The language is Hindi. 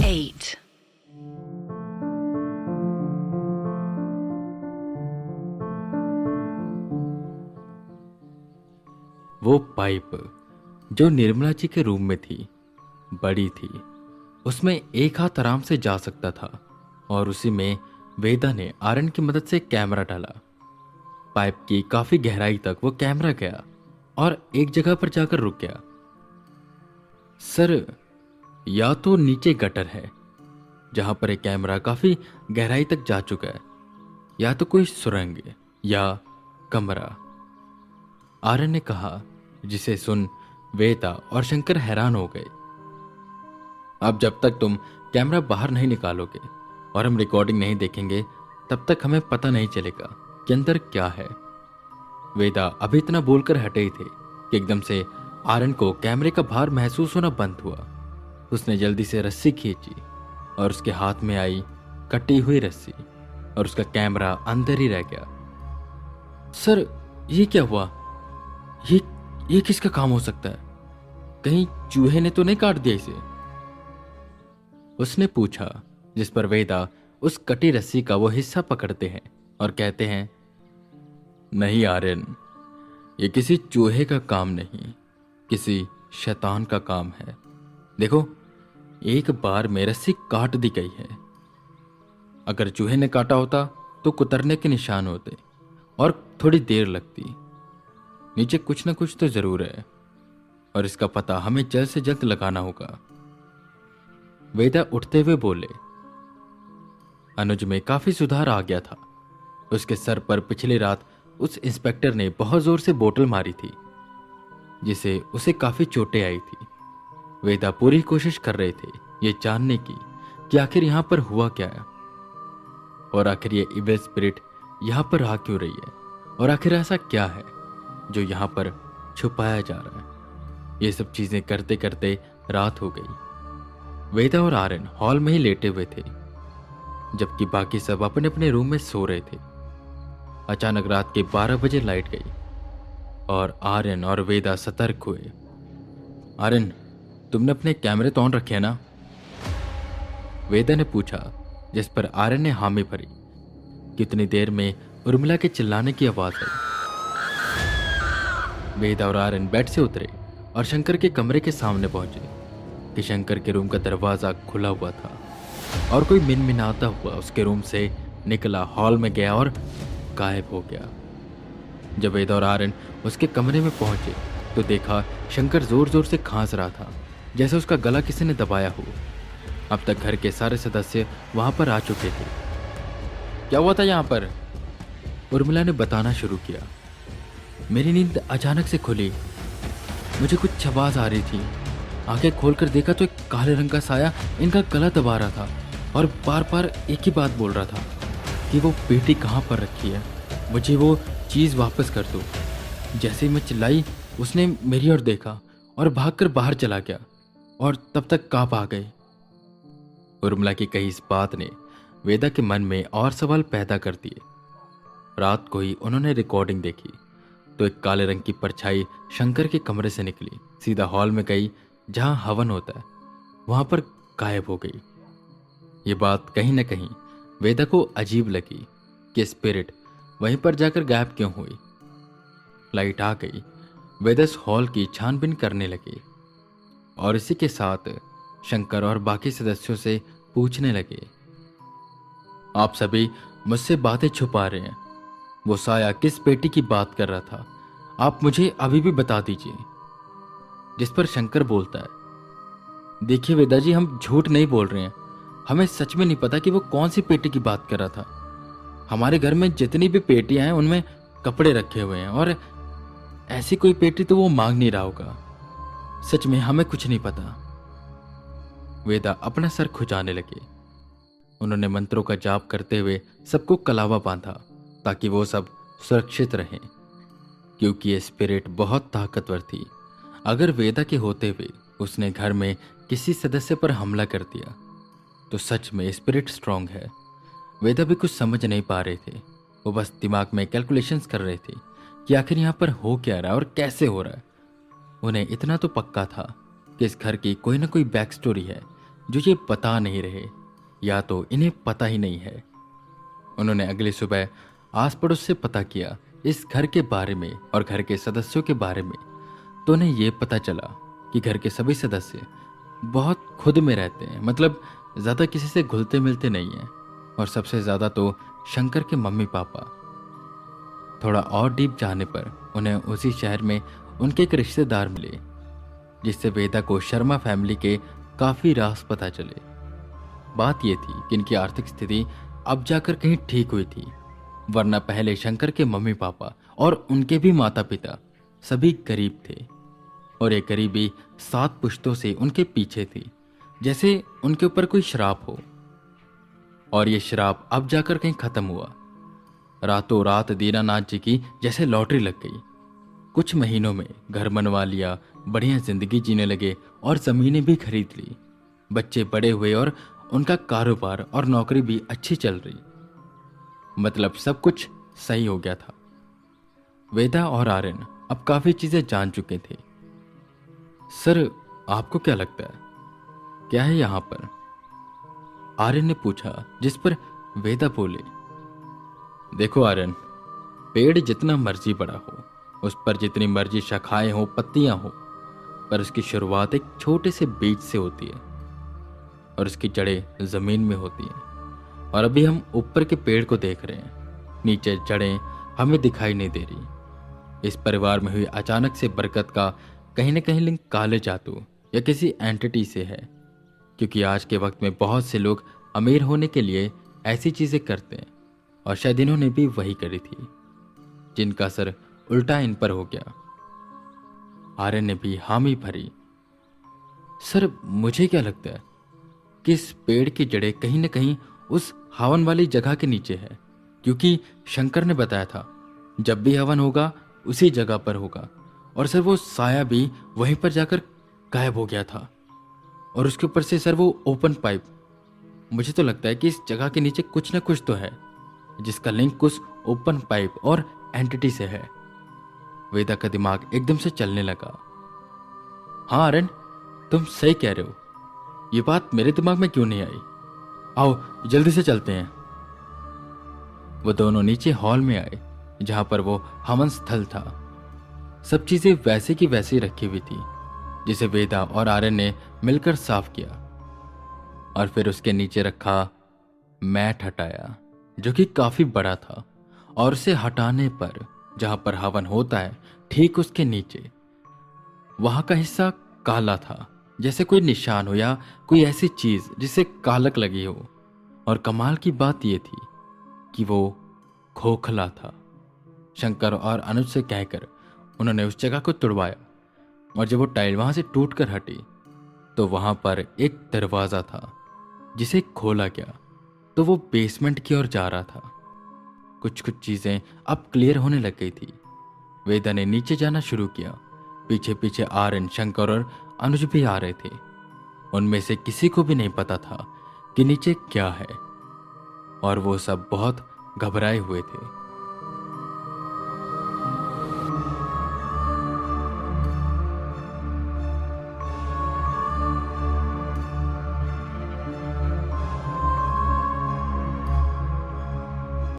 8. वो पाइप जो निर्मला जी के रूम में थी बड़ी थी। उसमें एक हाथ आराम से जा सकता था और उसी में वेदा ने आर्यन की मदद से कैमरा डाला। पाइप की काफी गहराई तक वो कैमरा गया और एक जगह पर जाकर रुक गया। सर, या तो नीचे गटर है जहां पर एक कैमरा काफी गहराई तक जा चुका है, या तो कोई सुरंग या कमरा, आर्यन ने कहा, जिसे सुन वेदा और शंकर हैरान हो गए। अब जब तक तुम कैमरा बाहर नहीं निकालोगे और हम रिकॉर्डिंग नहीं देखेंगे तब तक हमें पता नहीं चलेगा कि अंदर क्या है। वेदा अभी इतना बोलकर हटे ही थे कि एकदम से आर्यन को कैमरे का भार महसूस होना बंद हुआ। उसने जल्दी से रस्सी खींची और उसके हाथ में आई कटी हुई रस्सी और उसका कैमरा अंदर ही रह गया। सर, ये क्या हुआ? ये किसका काम हो सकता है? कहीं चूहे ने तो नहीं काट दिया इसे? उसने पूछा, जिस पर वेदा उस कटी रस्सी का वो हिस्सा पकड़ते हैं और कहते हैं, नहीं आर्यन, ये किसी चूहे का काम नहीं, किसी शैतान का काम है। देखो, एक बार में रस्सी काट दी गई है। अगर चूहे ने काटा होता तो कुतरने के निशान होते और थोड़ी देर लगती। नीचे कुछ ना कुछ तो जरूर है और इसका पता हमें जल्द से जल्द लगाना होगा। वेदा उठते हुए बोले। अनुज में काफी सुधार आ गया था। उसके सर पर पिछली रात उस इंस्पेक्टर ने बहुत जोर से बोतल मारी थी, जिसे उसे काफी चोटें आई थी। वेदा पूरी कोशिश कर रहे थे ये जानने की कि आखिर यहां पर हुआ क्या है और आखिर ये इविल स्पिरिट यहां पर आ क्यों रही है और आखिर ऐसा क्या है जो यहां पर छुपाया जा रहा है। ये सब चीजें करते करते रात हो गई। वेदा और आर्यन हॉल में ही लेटे हुए थे, जबकि बाकी सब अपने अपने रूम में सो रहे थे। अचानक रात के 12 बजे लाइट गई और आर्यन और वेदा सतर्क हुए। आर्यन, तुमने अपने कैमरे तो ऑन रखे हैं ना? वेदा ने पूछा, जिस पर आर्यन ने हामी भरी। कितनी देर में उर्मिला के चिल्लाने की आवाज आई। वेदा और आर्यन बेड से उतरे और शंकर के कमरे के सामने पहुंचे कि शंकर के रूम का दरवाजा खुला हुआ था और कोई मिनमिनाता हुआ उसके रूम से निकला, हॉल में गया और गायब हो गया। जब वेदा और आर्यन उसके कमरे में पहुंचे तो देखा शंकर जोर जोर से खांस रहा था, जैसे उसका गला किसी ने दबाया हो। अब तक घर के सारे सदस्य वहां पर आ चुके थे। क्या हुआ था यहाँ पर? उर्मिला ने बताना शुरू किया। मेरी नींद अचानक से खुली। मुझे कुछ आवाज आ रही थी। आंखें खोलकर देखा तो एक काले रंग का साया इनका गला दबा रहा था और बार बार एक ही बात बोल रहा था कि वो पेटी कहाँ पर रखी है, मुझे वो चीज़ वापस कर दो। जैसे ही मैं चिल्लाई, उसने मेरी ओर देखा और भागकर बाहर चला गया और तब तक कांप आ गई। उर्मिला की कही इस बात ने वेदा के मन में और सवाल पैदा कर दिए। रात को ही उन्होंने रिकॉर्डिंग देखी तो एक काले रंग की परछाई शंकर के कमरे से निकली, सीधा हॉल में गई जहां हवन होता है, वहां पर गायब हो गई। ये बात कहीं न कहीं वेदा को अजीब लगी कि स्पिरिट वहीं पर जाकर गायब क्यों हुई। लाइट आ गई। वेदा इस हॉल की छानबीन करने लगे और इसी के साथ शंकर और बाकी सदस्यों से पूछने लगे, आप सभी मुझसे बातें छुपा रहे हैं। वो साया किस पेटी की बात कर रहा था, आप मुझे अभी भी बता दीजिए। जिस पर शंकर बोलता है, देखिए वेदा जी, हम झूठ नहीं बोल रहे हैं। हमें सच में नहीं पता कि वो कौन सी पेटी की बात कर रहा था। हमारे घर में जितनी भी पेटियां हैं उनमें कपड़े रखे हुए हैं और ऐसी कोई पेटी तो वो मांग नहीं रहा होगा। सच में हमें कुछ नहीं पता। वेदा अपना सर खुजाने लगे। उन्होंने मंत्रों का जाप करते हुए सबको कलावा बांधा ताकि वो सब सुरक्षित रहें, क्योंकि ये स्पिरिट बहुत ताकतवर थी। अगर वेदा के होते हुए उसने घर में किसी सदस्य पर हमला कर दिया तो सच में स्पिरिट स्ट्रांग है। वेदा भी कुछ समझ नहीं पा रहे थे। वो बस दिमाग में कैलकुलेशंस कर रहे थे कि आखिर यहाँ पर हो क्या रहा है और कैसे हो रहा है। उन्हें इतना तो पक्का था कि इस घर की कोई ना कोई बैक स्टोरी है जो ये बता नहीं रहे, या तो इन्हें पता ही नहीं है। उन्होंने अगली सुबह आस पड़ोस से पता किया इस घर के बारे में और घर के सदस्यों के बारे में, तो उन्हें ये पता चला कि घर के सभी सदस्य बहुत खुद में रहते हैं, मतलब ज़्यादा किसी से घुलते मिलते नहीं हैं। और सबसे ज़्यादा तो शंकर के मम्मी पापा। थोड़ा और डीप जाने पर उन्हें उसी शहर में उनके एक रिश्तेदार मिले, जिससे वेदा को शर्मा फैमिली के काफ़ी राज पता चले। बात यह थी कि इनकी आर्थिक स्थिति अब जाकर कहीं ठीक हुई थी, वरना पहले शंकर के मम्मी पापा और उनके भी माता पिता सभी गरीब थे, और ये गरीबी 7 पुश्तों से उनके पीछे थी, जैसे उनके ऊपर कोई श्राप हो। और ये श्राप अब जाकर कहीं खत्म हुआ। रातों रात दीनानाथ जी की जैसे लॉटरी लग गई। कुछ महीनों में घर बनवा लिया, बढ़िया जिंदगी जीने लगे और जमीनें भी खरीद ली। बच्चे बड़े हुए और उनका कारोबार और नौकरी भी अच्छी चल रही, मतलब सब कुछ सही हो गया था। वेदा और आर्यन अब काफी चीजें जान चुके थे। सर, आपको क्या लगता है क्या है यहां पर? आर्यन ने पूछा, जिस पर वेदा बोले, देखो आर्यन, पेड़ जितना मर्जी बड़ा हो, उस पर जितनी मर्जी शाखाएं हो, पत्तियां हो, पर उसकी शुरुआत एक छोटे से बीज से होती है और उसकी जड़ें जमीन में होती हैं। और अभी हम ऊपर के पेड़ को देख रहे हैं, नीचे जड़ें हमें दिखाई नहीं दे रही। इस परिवार में हुई अचानक से बरकत का कहीं न कहीं लिंक काले जादू या किसी एंटिटी से है, क्योंकि आज के वक्त में बहुत से लोग अमीर होने के लिए ऐसी चीजें करते हैं, और शायद इन्होंने भी वही करी थी, जिनका असर उल्टा इन पर हो गया। आर्यन ने भी हामी भरी। सर, मुझे क्या लगता है कि इस पेड़ की जड़ें कहीं न कहीं उस हवन वाली जगह के नीचे है, क्योंकि शंकर ने बताया था जब भी हवन होगा उसी जगह पर होगा। और सर, वो साया भी वहीं पर जाकर गायब हो गया था, और उसके ऊपर से सर वो ओपन पाइप। मुझे तो लगता है कि इस जगह के नीचे कुछ ना कुछ तो है, जिसका लिंक उस ओपन पाइप और एंटिटी से है। वेदा का दिमाग एकदम से चलने लगा। हाँ आर्यन, तुम सही कह रहे हो, ये बात मेरे दिमाग में क्यों नहीं आई? आओ जल्दी से चलते हैं। वो दोनों नीचे हॉल में आए, जहां पर वो हवन स्थल था। सब चीजें वैसे की वैसी रखी हुई थी, जिसे वेदा और आर्यन ने मिलकर साफ किया, और फिर उसके नीचे रखा मैट हटाया, जो कि काफी बड़ा था। और उसे हटाने पर जहां पर हवन होता है, ठीक उसके नीचे वहां का हिस्सा काला था, जैसे कोई निशान हो या कोई ऐसी चीज जिसे कालक लगी हो। और कमाल की बात यह थी कि वो खोखला था। शंकर और अनुज से कहकर उन्होंने उस जगह को तुड़वाया, और जब वो टाइल वहां से टूटकर हटी तो वहां पर एक दरवाजा था, जिसे खोला गया तो वो बेसमेंट की ओर जा रहा था। कुछ कुछ चीजें अब क्लियर होने लग गई थी। वेदा ने नीचे जाना शुरू किया। पीछे पीछे आर्यन, शंकर और अनुज भी आ रहे थे। उनमें से किसी को भी नहीं पता था कि नीचे क्या है, और वो सब बहुत घबराए हुए थे।